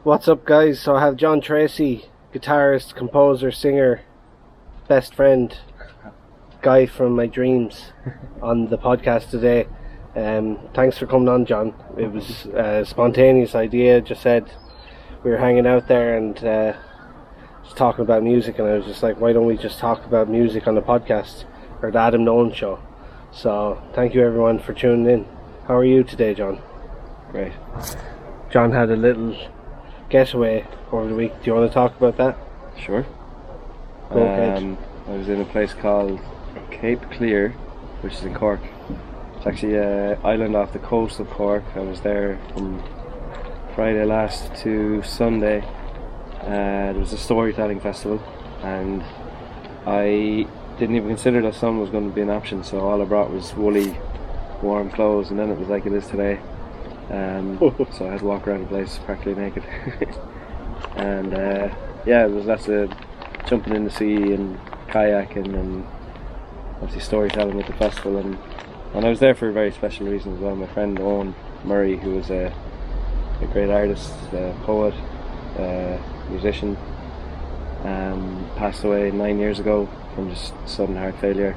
What's up, guys? So I have John Treacy, guitarist, composer, singer, best friend, guy from my dreams, on the podcast today. Thanks for coming on, John. It was a spontaneous idea. Just said we were hanging out there and just talking about music, and I was just like, why don't we just talk about music on the podcast, or the Adam Nolan show? So thank you everyone for tuning in. How are you today, John? Great. John had a little getaway over the week. Do you want to talk about that? Sure. Go ahead. I was in a place called Cape Clear, which is in Cork. It's actually an island off the coast of Cork. I was there from Friday last to Sunday. There was a storytelling festival, and I didn't even consider that sun was going to be an option, so all I brought was woolly, warm clothes, and then it was like it is today. So I had to walk around the place practically naked. And yeah, it was lots of jumping in the sea and kayaking and obviously storytelling at the festival, and I was there for a very special reason as well. My friend Owen Murray, who was a great artist, poet, musician, passed away 9 years ago from just sudden heart failure,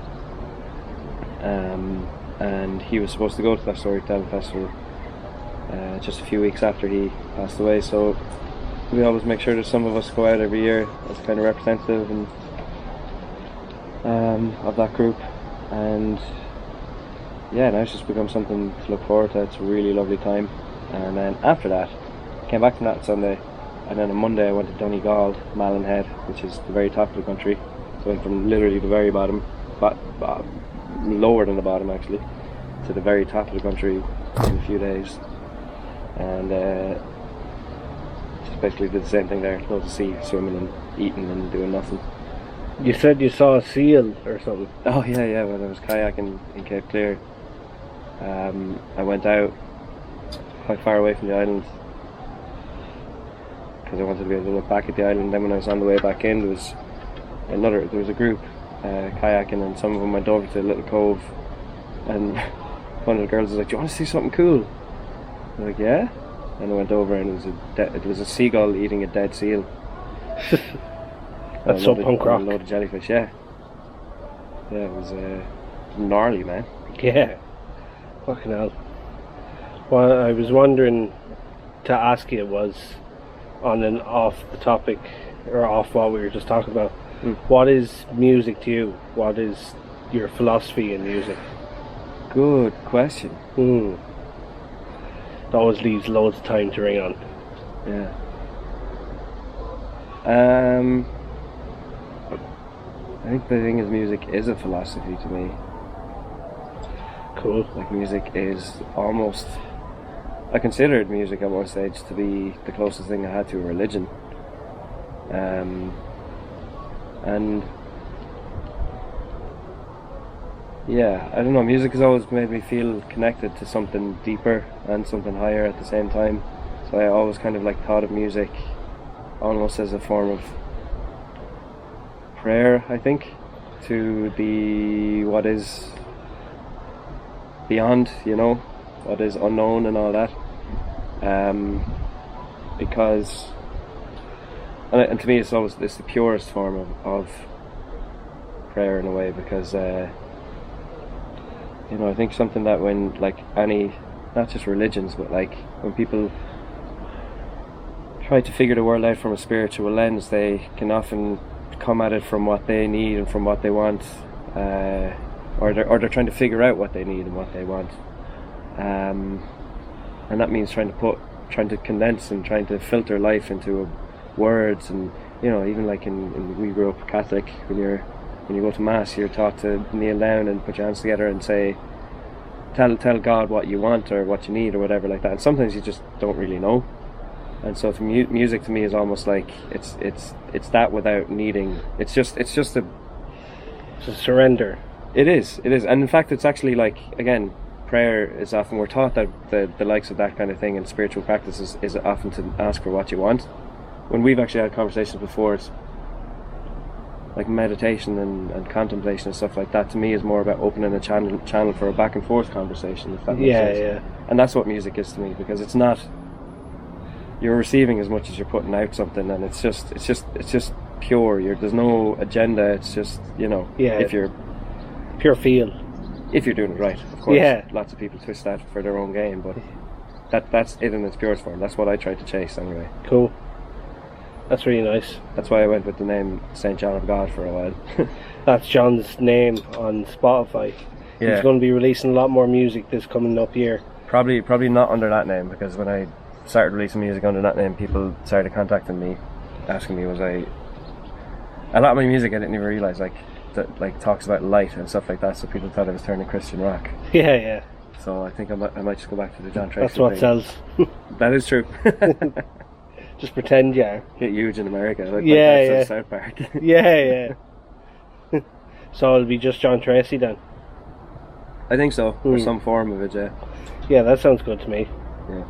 and he was supposed to go to that storytelling festival just a few weeks after he passed away. So we always make sure that some of us go out every year as kind of representative and of that group, and yeah, now it's just become something to look forward to. It's a really lovely time. And then after that, I came back from that on Sunday, and then on Monday I went to Donegal, Malin Head, which is the very top of the country. So I went from literally the very bottom, lower than the bottom actually, to the very top of the country in a few days. And just basically did the same thing there. Loads of sea, swimming and eating and doing nothing. You said you saw a seal or something. Oh yeah, when I was kayaking in Cape Clear. I went out quite far away from the island because I wanted to be able to look back at the island. Then when I was on the way back in, there was a group kayaking, and some of them went over to a little cove, and one of the girls was like, "Do you want to see something cool?" I was like, "Yeah." And I went over, and it was a seagull eating a dead seal. That's so punk rock. A load of jellyfish, yeah. Yeah, it was gnarly, man. Yeah. Fucking hell. What I was wondering to ask you was, on and off the topic, or off what we were just talking about, what is music to you? What is your philosophy in music? Good question. It always leaves loads of time to ring on. Yeah. I think the thing is, music is a philosophy to me. Cool. Like, music is almost, I considered music at one stage to be the closest thing I had to a religion. And yeah, I don't know, music has always made me feel connected to something deeper and something higher at the same time. So I always kind of like thought of music almost as a form of prayer, I think, to the what is beyond, what is unknown and all that. Because, and to me, it's the purest form of prayer in a way, because I think something that when, like, any, not just religions, but like when people try to figure the world out from a spiritual lens, they can often come at it from what they need and from what they want, or they're trying to figure out what they need and what they want, and that means trying to condense and trying to filter life into words. And even like we grew up Catholic, when you go to mass, you're taught to kneel down and put your hands together and say, tell God what you want or what you need or whatever like that, and sometimes you just don't really know. And so music to me is almost like it's that without needing. It's just a surrender. It is, and in fact, it's actually, like, again, prayer is often, we're taught that the likes of that kind of thing and spiritual practice is often to ask for what you want. When we've actually had conversations before, it's like meditation and contemplation and stuff like that. To me, is more about opening a channel for a back and forth conversation. If that makes sense. Yeah. And that's what music is to me, because it's not you're receiving as much as you're putting out something, and it's just pure. There's no agenda. It's just, you know, Yeah. if you're Pure feel. doing it right, of course. Yeah. Lots of people twist that for their own gain, but that's it in its purest form. That's what I tried to chase anyway. Cool. That's really nice. That's why I went with the name St. John of God for a while. That's John's name on Spotify. Yeah. He's going to be releasing a lot more music this coming up year. Probably not under that name, because when I started releasing music under that name, people started contacting me, asking me a lot of my music I didn't even realise that talks about light and stuff like that, so people thought I was turning Christian rock. Yeah. So I think I might just go back to the John Treacy That's what thing. sells. That is true. Just pretend you are. Get huge in America, like Yeah. South Park. Yeah. So it'll be just John Treacy then? I think so, or some form of it, yeah. Yeah, that sounds good to me. Yeah.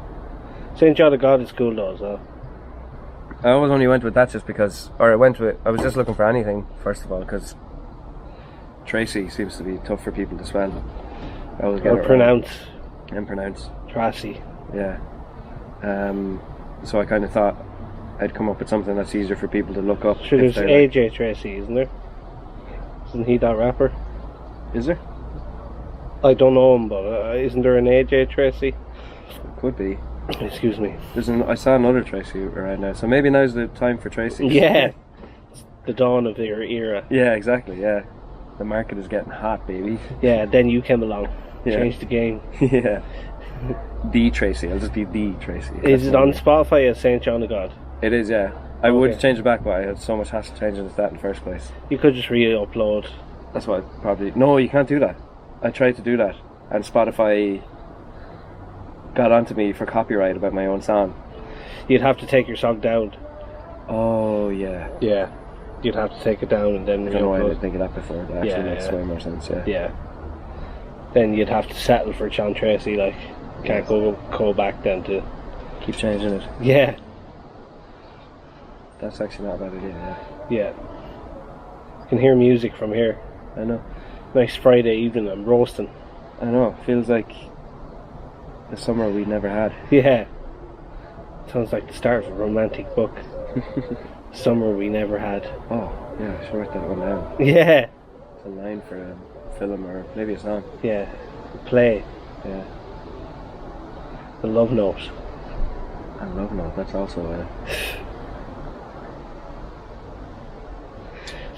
St. John of God is cool though as well. I always only went with that just because, or I was just looking for anything, first of all, because Treacy seems to be tough for people to spell. I always get Or it pronounce. wrong. And pronounce. Treacy. Yeah. So I kind of thought I'd come up with something that's easier for people to look up. Sure, if there's they're AJ Treacy, isn't there? Isn't he that rapper? Is there? I don't know him, but isn't there an AJ Treacy? Could be. Excuse me. I saw another Treacy around now, so maybe now's the time for Treacy. Yeah. It's the dawn of their era. Yeah, exactly, yeah. The market is getting hot, baby. Yeah, then you came along. Yeah. Changed the game. Yeah. The Treacy. I'll just be the Treacy. Is it on Spotify as St. John of God? It is, yeah. I would Okay. change it back, but I had so much hassle changing that in the first place. You could just re-upload. That's what I probably... No, you can't do that. I tried to do that, and Spotify got onto me for copyright about my own song. You'd have to take your song down. Oh, yeah. Yeah. You'd have to take it down and then I don't know why I re-upload. didn't think of that before. That actually makes way more sense, yeah. Yeah. Then you'd have to settle for John Treacy, like, can't go back then to... Keep changing it. Yeah. That's actually not a bad idea, yeah. Yeah. You can hear music from here. I know. Nice Friday evening, I'm roasting. I know. Feels like the summer we never had. Yeah. Sounds like the start of a romantic book. Summer we never had. Oh, yeah, I should write that one down. Yeah. It's a line for a film or maybe a song. Yeah. Play. Yeah. The Love Note. And Love Note, that's also a...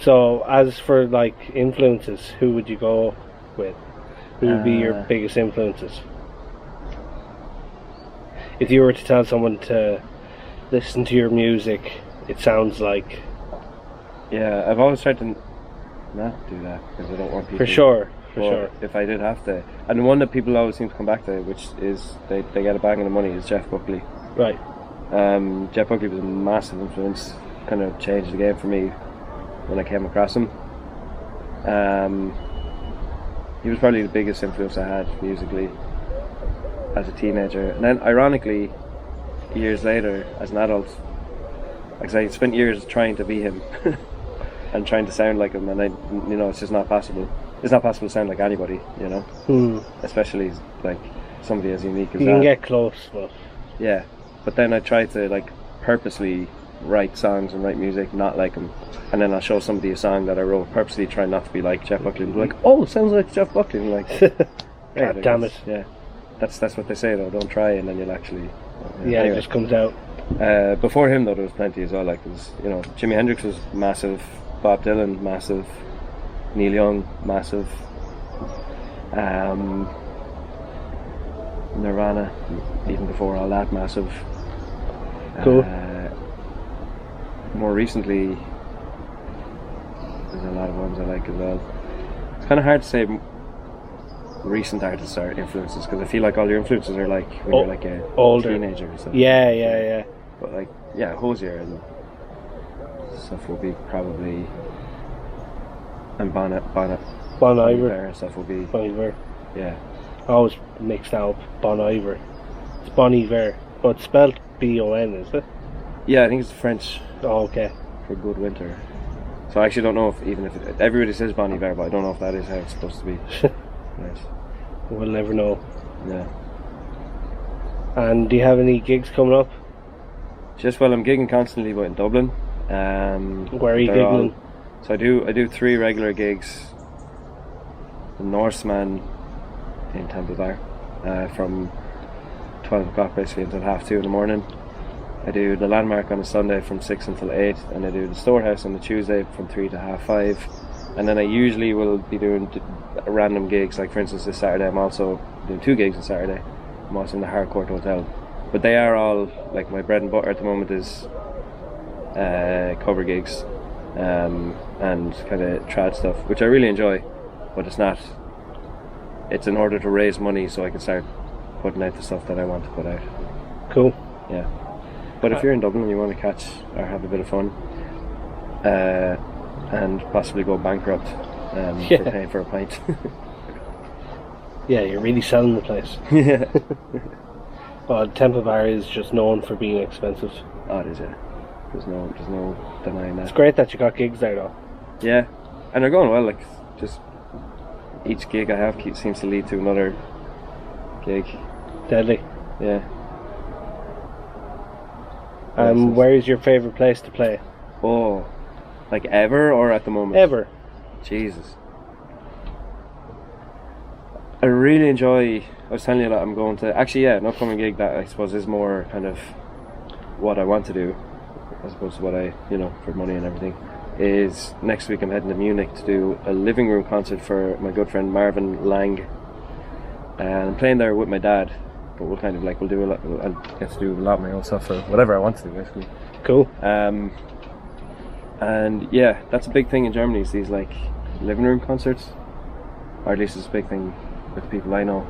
So, as for like influences, who would you go with? Who would be your biggest influences? If you were to tell someone to listen to your music, it sounds like... Yeah, I've always tried to not do that because I don't want people... For sure. If I did have to... And the one that people always seem to come back to, which is they get a bang of the money, is Jeff Buckley. Right. Jeff Buckley was a massive influence, kind of changed the game for me when I came across him. He was probably the biggest influence I had musically as a teenager. And then ironically, years later, as an adult, like I spent years trying to be him and trying to sound like him, and it's just not possible. It's not possible to sound like anybody, especially like somebody as unique as you that. can get close, but... Yeah, but then I try to like purposely write songs and write music not like him, and then I'll show somebody a song that I wrote purposely trying not to be like Jeff Buckley, and be like, oh, it sounds like Jeff Buckley, and like, God damn it. Yeah, that's what they say though. Don't try, and then you'll actually. Yeah, anyway. it just comes out. Before him though, there was plenty as well. Like there was, Jimi Hendrix was massive, Bob Dylan massive, Neil Young massive, Nirvana even before all that massive. Cool. More recently, there's a lot of ones I like as well. It's kind of hard to say recent artists are influences because I feel like all your influences are like when you're like a older teenager or something. Yeah. But like, yeah, Hosier and stuff will be probably, and Bon Iver and stuff will be, Bon Iver. yeah. I always mix that up. Bon Iver. It's Bon Iver, but it's spelled B-O-N, is it? Yeah, I think it's French Oh, okay. for good winter. So I actually don't know if everybody says Bon Iver, but I don't know if that is how it's supposed to be. Nice. We'll never know. Yeah. And do you have any gigs coming up? Just I'm gigging constantly, but in Dublin. Where are you they're gigging? So I do 3 regular gigs. The Norseman in Temple Bar from 12 o'clock basically until 2:30 in the morning. I do the Landmark on a Sunday from 6 until 8, and I do the Storehouse on the Tuesday from 3 to 5:30. And then I usually will be doing random gigs, like for instance this Saturday I'm also doing 2 gigs on Saturday. I'm also in the Harcourt Hotel. But they are all, like, my bread and butter at the moment is cover gigs and kind of trad stuff, which I really enjoy, but it's in order to raise money so I can start putting out the stuff that I want to put out. Cool. Yeah. But if you're in Dublin and you want to catch or have a bit of fun and possibly go bankrupt for paying for a pint. Yeah, you're really selling the place. Yeah. Well, Temple Bar is just known for being expensive. Oh, it is, yeah. There's no denying that. It's great that you got gigs there though. Yeah, and they're going well. Like, just each gig I have seems to lead to another gig. Deadly. Yeah. Where is your favourite place to play? Oh, like ever or at the moment? Ever. Jesus. I really enjoy. I was telling you that I'm going to an upcoming gig that I suppose is more kind of what I want to do, as opposed to what I, for money and everything. Is next week I'm heading to Munich to do a living room concert for my good friend Marvin Lang, and I'm playing there with my dad. But we'll kind of we'll do a lot. I'll get to do a lot of my own stuff or whatever I want to do, basically. Cool. And yeah, that's a big thing in Germany. Is these living room concerts, or at least it's a big thing with the people I know.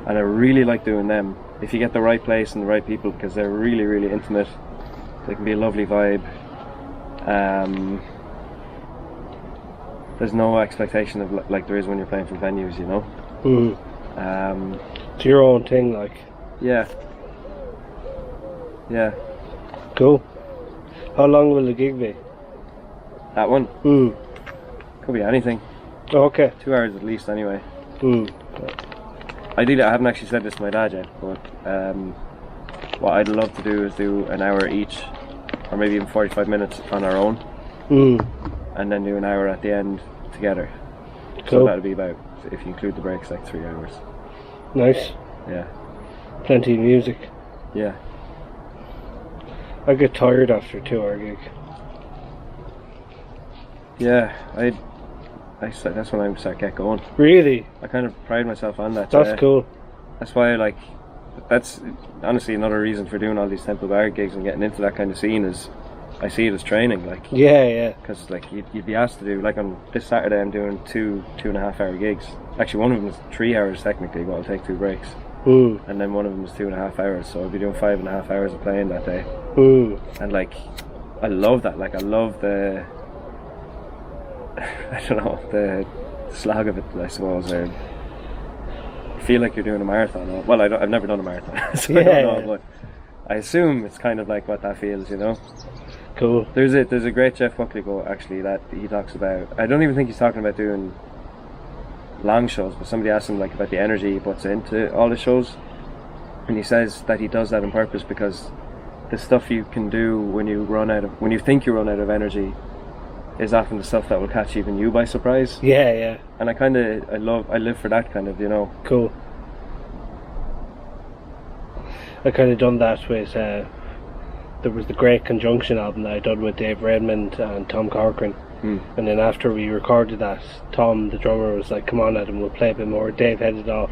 And I really like doing them if you get the right place and the right people, because they're really, really intimate. They can be a lovely vibe. There's no expectation of like there is when you're playing from venues, It's your own thing, like. Yeah. Cool. How long will the gig be? That one? Could be anything. Okay. 2 hours at least, anyway. Ideally, I haven't actually said this to my dad yet, but what I'd love to do is do an hour each, or maybe even 45 minutes on our own, and then do an hour at the end together. Cool. So that'll be about, if you include the breaks, 3 hours. Nice. Yeah. Plenty of music. Yeah. I get tired after a 2-hour gig. Yeah, that's when I start get going. Really? I kind of pride myself on that. That's cool. That's why that's honestly another reason for doing all these Temple Bar gigs and getting into that kind of scene is I see it as training, Yeah. because you'd be asked to do, on this Saturday I'm doing 2.5 hour gigs. Actually, one of them is 3 hours technically, but I'll take 2 breaks. And then one of them is 2.5 hours, so I'll be doing 5.5 hours of playing that day. And I love that. I love the I don't know, the slog of it, I suppose. Or you feel like you're doing a marathon. Well, I've never done a marathon, so I don't know, but I assume it's kind of like what that feels, Cool. There's a great Jeff Buckley quote actually that he talks about. I don't even think he's talking about doing long shows, but somebody asked him about the energy he puts into all the shows, and he says that he does that on purpose because the stuff you can do when you think you run out of energy is often the stuff that will catch even you by surprise. Yeah. And I live for that kind of, Cool. I kind of done that with there was the Great Conjunction album that I done with Dave Redmond and Tom Corcoran. And then after we recorded that, Tom, the drummer, was like, come on Adam, we'll play a bit more. Dave headed off.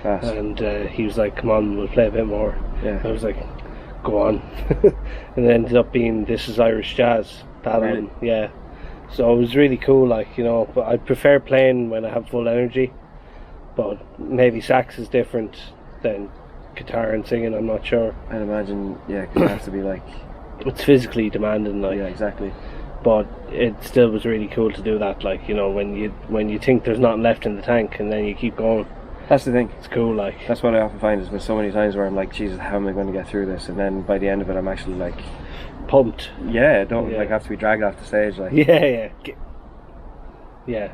Class. And he was like, come on, we'll play a bit more. Yeah. I was like, go on. And it ended up being This Is Irish Jazz, that Really? album. Yeah. So it was really cool, but I prefer playing when I have full energy. But maybe sax is different than guitar and singing, I'm not sure. I'd imagine, because it has to be it's physically demanding, yeah, exactly. But it still was really cool to do that, when you think there's nothing left in the tank and then you keep going. That's the thing. It's cool, That's what I often find is there's so many times where I'm like, Jesus, how am I going to get through this? And then by the end of it, I'm actually pumped. Yeah, don't have to be dragged off the stage. Yeah. Yeah.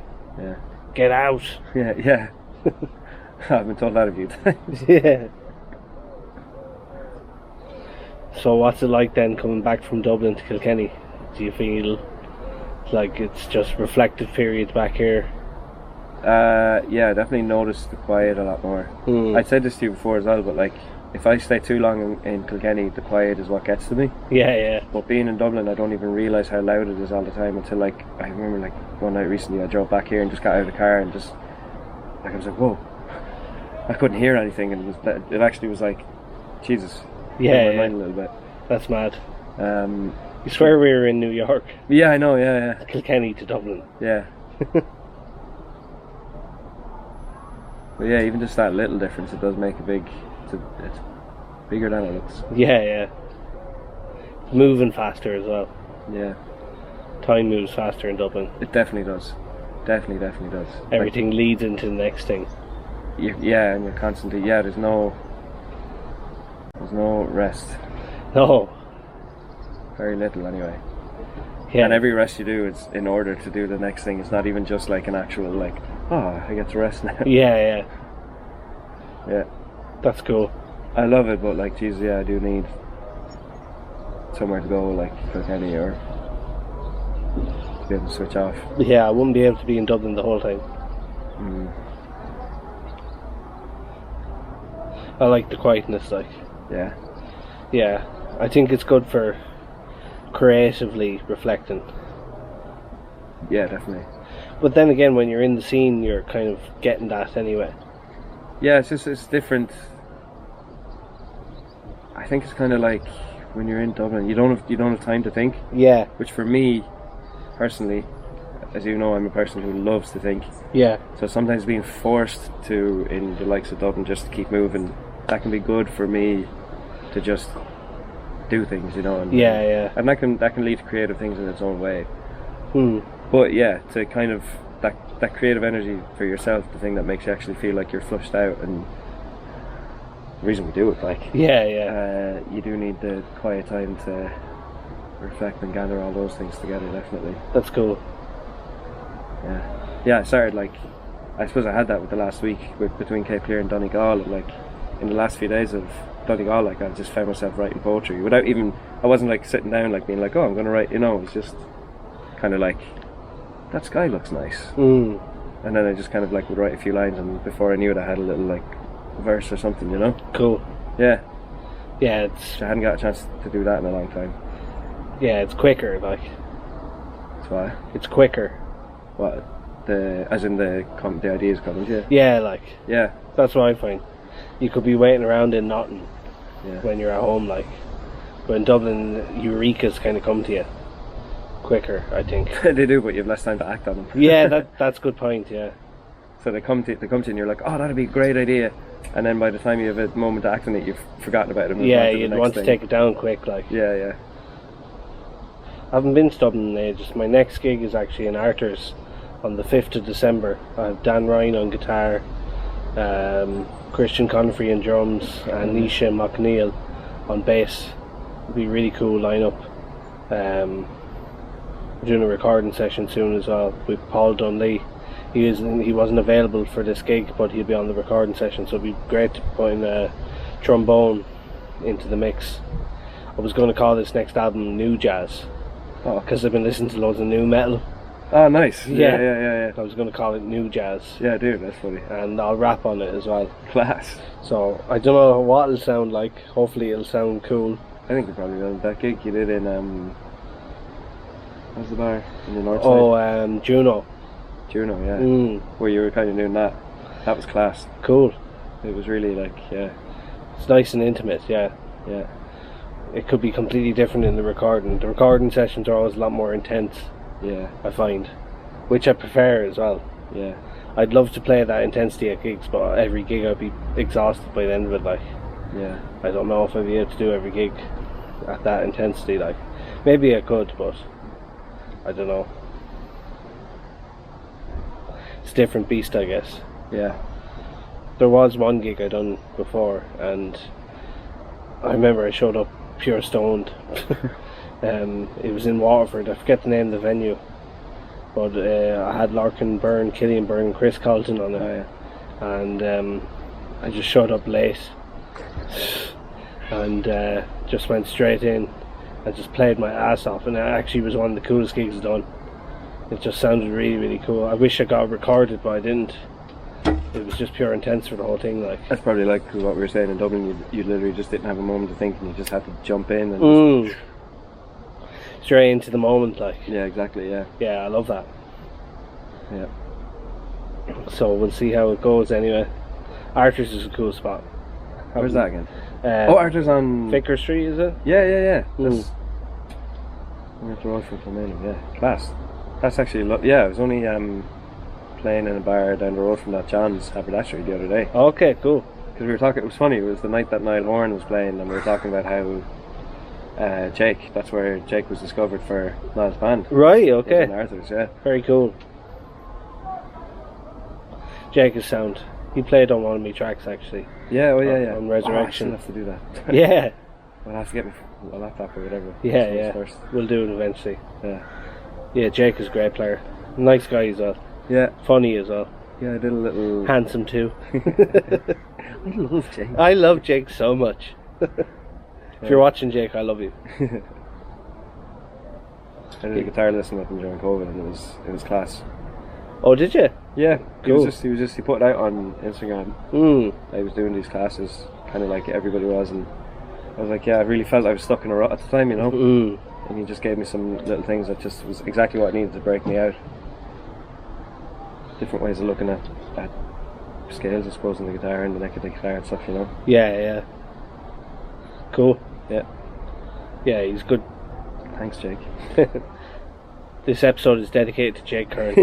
Get out. Yeah. I've been told that a few times. Yeah. So what's it like then coming back from Dublin to Kilkenny? Do you feel like it's just reflective periods back here? Yeah, I definitely noticed the quiet a lot more. I'd said this to you before as well, but like, if I stay too long in Kilkenny, the quiet is what gets to me. Yeah. But being in Dublin, I don't even realise how loud it is all the time until, like, I remember, like, one night recently I drove back here and just got out of the car and just, like, I was like, whoa, I couldn't hear anything, and it actually was like, Jesus, Yeah. my mind a little bit. That's mad. You swear we were in New York. Yeah, I know, yeah. Kilkenny to Dublin. Yeah. But yeah, even just that little difference, it does make a big, it's bigger than it looks. Yeah. Moving faster as well. Yeah. Time moves faster in Dublin. It definitely does. Definitely does. Everything leads into the next thing. And you're constantly, there's no rest. No. Very little anyway. Yeah. And every rest you do is in order to do the next thing. It's not even just like an actual, like, I get to rest now. Yeah. Yeah. That's cool. I love it, but like, geez, I do need somewhere to go, like Kilkenny, or to be able to switch off. Yeah, I wouldn't be able to be in Dublin the whole time. I like the quietness, like. Yeah, I think it's good for creatively reflecting. Yeah, definitely. But then again, when you're in the scene, you're kind of getting that anyway. Yeah, it's different. I think it's kind of like when you're in Dublin, you don't have time to think. Yeah. Which for me, personally, as you know, I'm a person who loves to think. Yeah. So sometimes being forced to, in the likes of Dublin, just to keep moving, that can be good for me to just do things, and yeah. And that can lead to creative things in its own way. But yeah, to kind of that creative energy for yourself, the thing that makes you actually feel like you're flushed out, and the reason we do it, like, you do need the quiet time to reflect and gather all those things together. Definitely. That's cool. Yeah, I started, like, I suppose I had that with the last week between Cape Clear and Donegal, and like in the last few days of Donegal, like, I just found myself writing poetry without even, I wasn't like sitting down like being like, I'm gonna write, it was just kind of like, that sky looks nice. And then I just kind of like would write a few lines, and before I knew it I had a little like verse or something, Cool. Yeah, I hadn't got a chance to do that in a long time. Yeah, it's quicker, like. That's why. It's quicker. What? As in the ideas coming to you? Yeah, like. Yeah. That's what I find. You could be waiting around in Notting when you're at home, like. But in Dublin, Eurekas kind of come to you quicker, I think. They do, but you have less time to act on them. Yeah, that's a good point, yeah. So they come to you and you're like, that'd be a great idea. And then by the time you have a moment to act on it, you've forgotten about it. Yeah, you'd want to take it down quick, like. Yeah. I haven't been to Dublin in ages. My next gig is actually in Arthur's on the 5th of December. I have Dan Ryan on guitar, Christian Conifrey on drums, and Nisha McNeil on bass. It'll be a really cool lineup. We're doing a recording session soon as well with Paul Dunley. He wasn't available for this gig, but he'll be on the recording session, so it'd be great to put in a trombone into the mix. I was going to call this next album New Jazz, because I've been listening to loads of new metal. Oh, nice. Yeah. I was going to call it New Jazz. Yeah, dude, that's funny. And I'll rap on it as well. Class. So I don't know what it'll sound like. Hopefully it'll sound cool. I think you probably will. That gig you did in what's the bar in the north side? Oh, Juno, yeah. Where you were kind of doing that. That was class. Cool. It was really like, it's nice and intimate. Yeah. It could be completely different in the recording. The recording sessions are always a lot more intense. Yeah. I find, which I prefer as well. Yeah. I'd love to play that intensity at gigs, but every gig I'd be exhausted by the end of it. Like. Yeah. I don't know if I'd be able to do every gig at that intensity. Like, maybe I could, but I don't know. It's a different beast, I guess. Yeah. There was one gig I done before, and I remember I showed up pure stoned. It was in Waterford. I forget the name of the venue, but I had Larkin Byrne, Killian Byrne, and Chris Colton on it, and I just showed up late. and just went straight in. I just played my ass off, and it actually was one of the coolest gigs I've done. It just sounded really, really cool. I wish I got it recorded, but I didn't. It was just pure intense for the whole thing. Like, that's probably like what we were saying in Dublin. You literally just didn't have a moment to think, and you just had to jump in and just... straight into the moment. Like, yeah, exactly. Yeah, I love that. Yeah. So we'll see how it goes anyway. Arthur's is a cool spot. Where's that again? Arthur's on Vicar Street, is it? Yeah. That's I'm at the road from Kilmainham. Yeah, class. That's actually I was only playing in a bar down the road from that John's haberdashery the other day. Okay, cool. Because we were talking. It was funny. It was the night that Niall Horan was playing, and we were talking about how Jake. That's where Jake was discovered for Niall's band. Right. Okay. In Arthur's. Yeah. Very cool. Jake is sound. He played on one of my tracks actually. Yeah, yeah. On Resurrection. I still have to do that. Yeah. I'll have to get my laptop or whatever. Yeah. First. We'll do it eventually. Yeah. Yeah, Jake is a great player. Nice guy as well. Yeah. Funny as well. Yeah, I did a little... Handsome too. I love Jake. I love Jake so much. If you're watching Jake, I love you. I did a guitar lesson with him during COVID, and it was class. Oh, did you? Yeah, cool. He put it out on Instagram. I was doing these classes, kind of like everybody was, and I was like, yeah, I really felt I was stuck in a rut at the time, you know. And he just gave me some little things that just was exactly what I needed to break me out. Different ways of looking at scales, I suppose, in the guitar and the neck of the guitar and stuff, you know. Yeah. Cool. Yeah. Yeah, he's good. Thanks, Jake. This episode is dedicated to Jake Kern.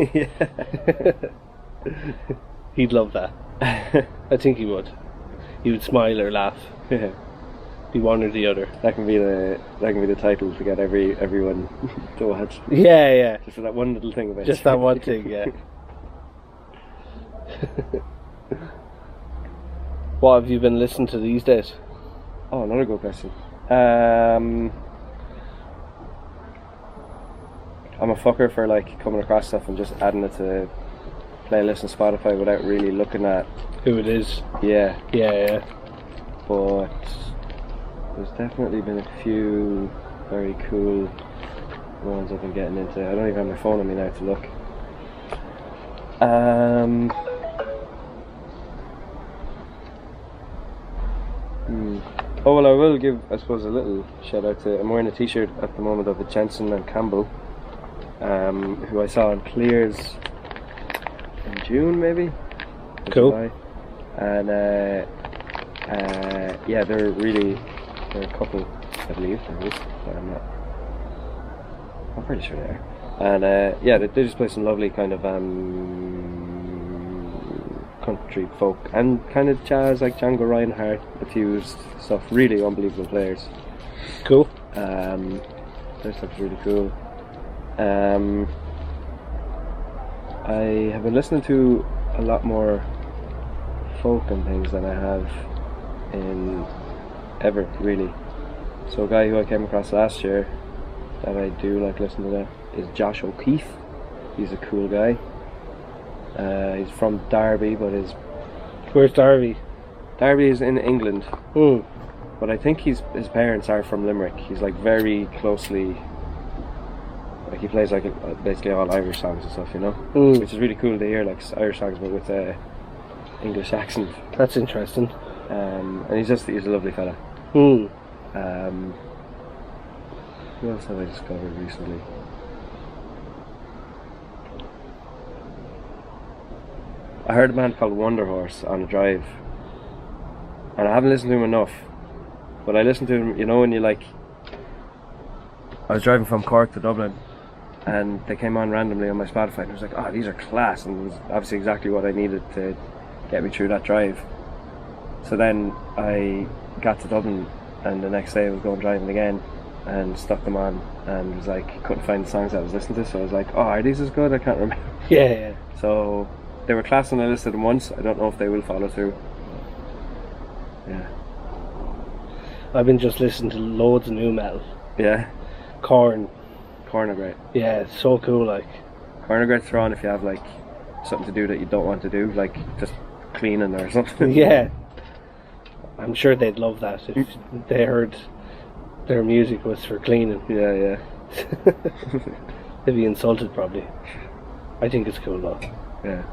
He'd love that. I think he would. He would smile or laugh. Yeah. Be one or the other. That can be the title to get everyone to watch. Yeah. Just for that one little thing about just that one thing, yeah. What have you been listening to these days? Oh, another good question. I'm a fucker for like coming across stuff and just adding it to playlists on Spotify without really looking at who it is. Yeah. But there's definitely been a few very cool ones I've been getting into. I don't even have my phone on me now to look. Oh well, I will give, I suppose, a little shout out to. I'm wearing a t-shirt at the moment of a Jensen and Campbell, who I saw on Clears in June, maybe. Cool. July. And yeah, they're a couple, I believe, at least. But I'm pretty sure they are. And yeah, they just play some lovely kind of country folk and kind of jazz, like Django Reinhardt infused stuff. Really unbelievable players. Cool. Their stuff's really cool. I have been listening to a lot more folk and things than I have in ever, really. So a guy who I came across last year that I do like listening to that is Josh O'Keefe. He's a cool guy. He's from Derby, but Where's Derby? Derby is in England. Mm. But I think his parents are from Limerick. He's like very closely, like he plays like basically all Irish songs and stuff, you know, which is really cool to hear, like Irish songs but with a English accent. That's interesting. And he's a lovely fella. Mm. Who else have I discovered recently? I heard a band called Wonder Horse on a drive, and I haven't listened to him enough, but I listened to him, you know, when you like, I was driving from Cork to Dublin and they came on randomly on my Spotify and I was like, oh, these are class, and it was obviously exactly what I needed to get me through that drive. So then I got to Dublin and the next day I was going driving again and stuck them on and was like, couldn't find the songs I was listening to, so I was like, oh, are these as good? I can't remember. Yeah. So they were class and I listed them once. I don't know if they will follow through. Yeah. I've been just listening to loads of new metal. Yeah. Korn are great. Yeah, it's so cool, like. Korn are great to throw on if you have like something to do that you don't want to do, like just cleaning or something. Yeah. I'm sure they'd love that if they heard their music was for cleaning. Yeah. They'd be insulted probably. I think it's cool though. Yeah.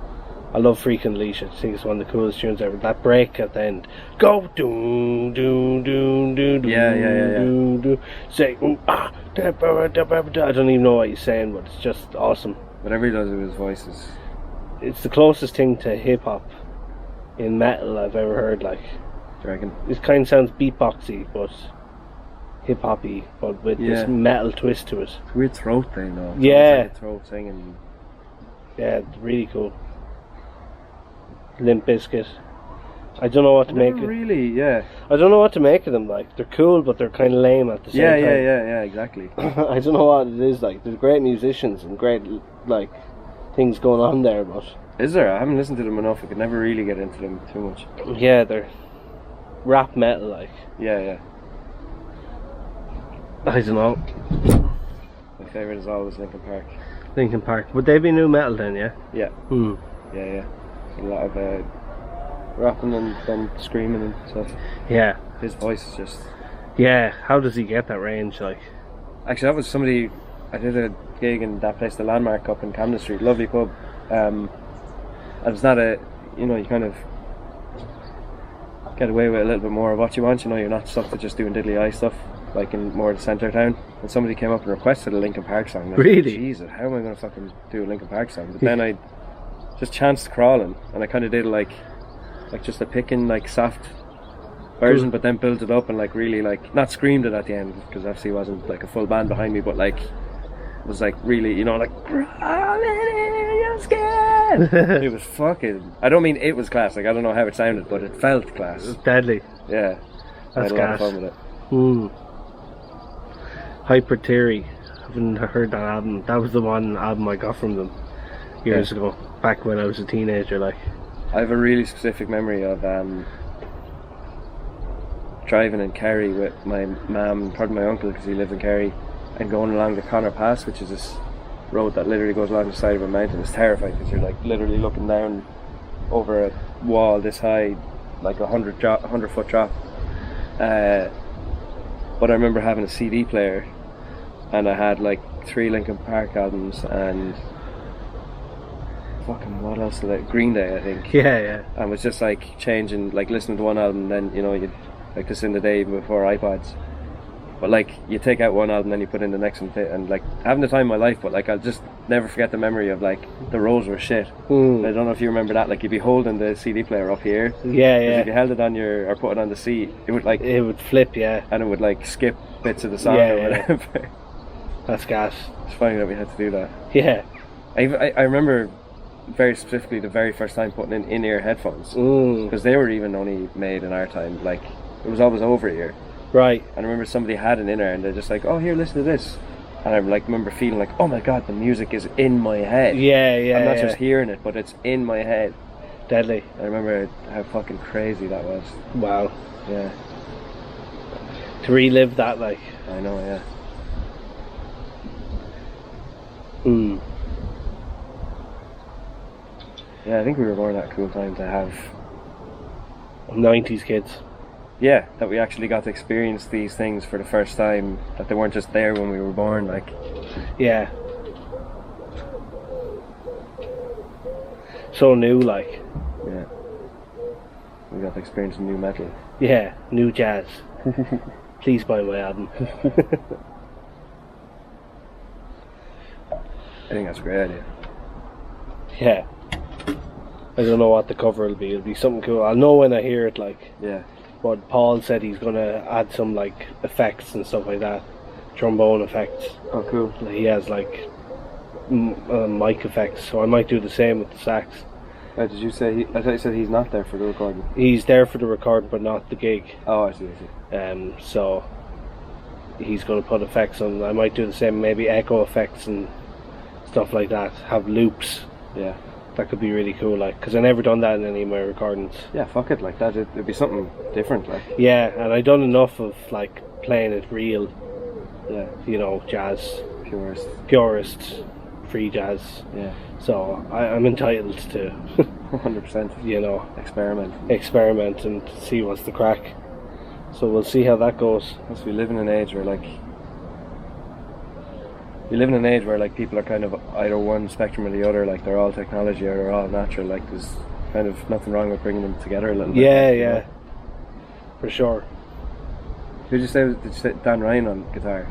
I love Freakin' Leash. I think it's one of the coolest tunes ever. That break at the end. Go doom doom doom doom doom doom. Say I don't even know what he's saying, but it's just awesome. Whatever he does with his voice is... It's the closest thing to hip hop in metal I've ever heard. Like, Do you reckon? it kind of sounds beatboxy, but hip hoppy, but with this metal twist to it. It's a weird throat thing though. It's Yeah. like a throat singing. Yeah, it's really cool. Limp Bizkit. I don't know what to make of Really, yeah. I don't know what to make of them. Like, they're cool, but they're kind of lame at the same time. Yeah, exactly. I don't know what it is. Like, there's great musicians and great like things going on there, but Is there? I haven't listened to them enough. I could never really get into them too much. yeah, they're rap metal. Like, Yeah. I don't know. My favourite is always Linkin Park. Linkin Park. Would they be new metal then? Yeah. Yeah. Yeah. A lot of rapping and then screaming and stuff. Yeah. His voice is just... Yeah. How does he get that range? Like, Actually, that was somebody... I did a gig in that place, the Landmark up in Camden Street. Lovely pub. And it's not a... You know, you kind of get away with a little bit more of what you want. You know, you're not stuck to just doing diddly eye stuff, like in more of the centre of town. And somebody came up and requested a Linkin Park song. Really? Like, Jesus, how am I going to fucking do a Linkin Park song? But then I just chanced crawling, and I kind of did like just a picking, like soft version, but then built it up and like really like not screamed it at the end because obviously it wasn't like a full band behind me, but like it was like really, you know, like crawling in your skin. It was fucking. I don't mean it was class. Like I don't know how it sounded, but it felt class. it's deadly. Yeah, I That's had a lot of gas. fun with it. Hyper Theory. I haven't heard that album. That was the one album I got from them years ago, back when I was a teenager. Like, I have a really specific memory of driving in Kerry with my mum, pardon my uncle because he lived in Kerry, and going along the Connor Pass, which is this road that literally goes along the side of a mountain. It's terrifying because you're like literally looking down over a wall this high, like 100 foot drop. But I remember having a CD player, and I had like 3 Linkin Park albums and fucking what else did I? Green Day, I think. yeah. And was just like changing, like listening to one album, then you know you'd like this in the day even before iPods. But like you take out one album, then you put in the next one, and like having the time of my life. But like I'll just never forget the memory of like the rows were shit. I don't know if you remember that. Like you'd be holding the CD player up here. Yeah. If you held it on your or put it on the seat, it would like It would flip, yeah. and it would like skip bits of the song Yeah, or yeah. whatever. That's gas. It's funny that we had to do that. Yeah. I remember very specifically the very first time putting in in-ear headphones because they were even only made in our time. Like it was always over ear. Right. And I remember somebody had an in-ear and they're just like, oh here, listen to this. And I like remember feeling like, oh my god, the music is in my head. Yeah. I'm not just hearing it, but it's in my head. Deadly. I remember how fucking crazy that was. Wow. Yeah, To relive that, like. I know, yeah. Yeah, I think we were born at a cool time to have 90s kids. yeah, that we actually got to experience these things for the first time, that they weren't just there when we were born, like. Yeah. So new, like. Yeah. We got to experience some new metal. Yeah, new jazz. Please buy my album. I think that's a great idea. Yeah. I don't know what the cover will be. It'll be something cool. I'll know when I hear it, like. Yeah. But Paul said he's gonna add some like effects and stuff like that, trombone effects. Oh, cool. He has like mic effects, so I might do the same with the sax. Did you say I thought you said he's not there for the recording. He's there for the recording, but not the gig. Oh, I see. So he's gonna put effects on. I might do the same, maybe echo effects and stuff like that. Have loops. Yeah. That could be really cool, like, because I never done that in any of my recordings. Yeah, fuck it, like that. It'd be something different, like. Yeah, and I done enough of like playing it real. Yeah. You know, jazz. Purist. Free jazz. Yeah. So I'm entitled to 100%. You know, Experiment experiment and see what's the crack. So we'll see how that goes. Because we live in an age where people are kind of either one spectrum or the other. Like they're all technology or they're all natural. Like there's kind of nothing wrong with bringing them together a little bit. Yeah, like, yeah, for sure. Did you say Dan Ryan on guitar?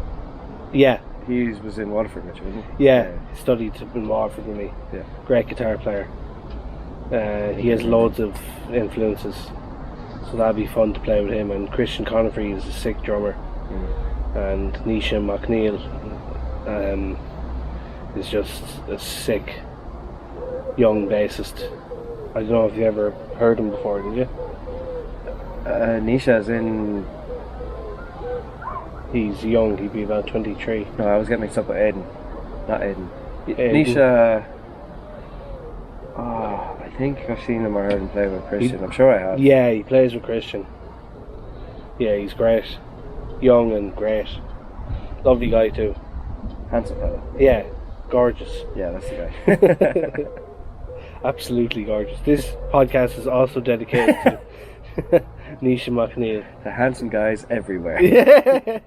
Yeah, He was in Waterford, Mitch, wasn't he? yeah. He studied in Waterford with me. Yeah. Great guitar player. He has loads of influences, so that'd be fun to play with him. And Christian Conifrey is a sick drummer, and Nisha McNeil is just a sick young bassist. I don't know if you ever heard him before, did you? Nisha's in. He's young, he'd be about 23. No, I was getting mixed up with Aiden. Not Aiden. Aiden. Nisha. Oh, I think I've seen him or heard him play with Christian. I'm sure I have. Yeah, he plays with Christian. Yeah, he's great. Young and great. Lovely guy too. Handsome fella. Yeah, gorgeous. Yeah, that's the guy. Absolutely gorgeous. This podcast is also dedicated to Nisha McNeil. The handsome guys everywhere. Yeah.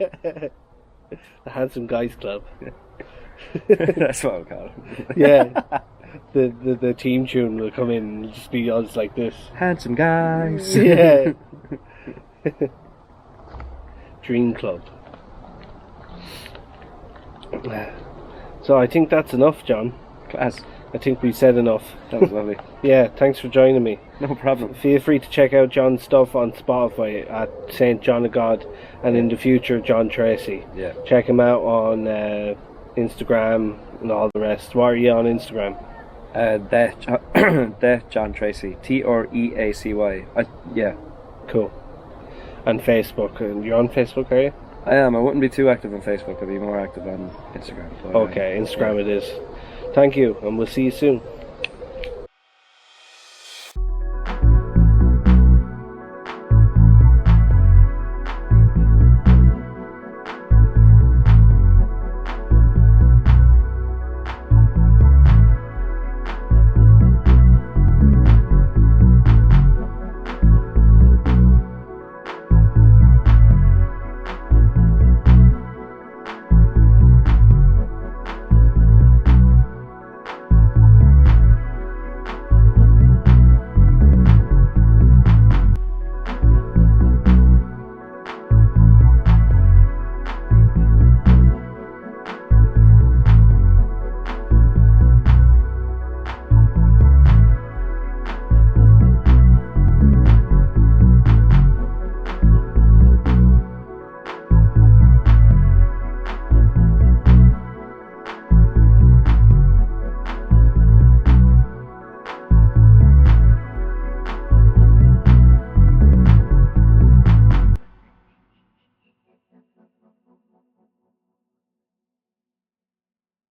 The Handsome Guys Club. That's what I'll call it. Yeah. The team tune will come in and just be us like this. Handsome guys. Yeah. Dream Club. So I think that's enough, John. Class. I think we said enough. That was lovely. Yeah, thanks for joining me. No problem. Feel free to check out John's stuff on Spotify at Saint John of God, and in the future John Treacy. Yeah. Check him out on Instagram and all the rest. What are you on Instagram? The John Treacy. Treacy. Yeah. Cool. And Facebook. And you're on Facebook, are you? I am. I wouldn't be too active on Facebook. I'd be more active on Instagram. But, Okay, Instagram it is. Thank you, and we'll see you soon.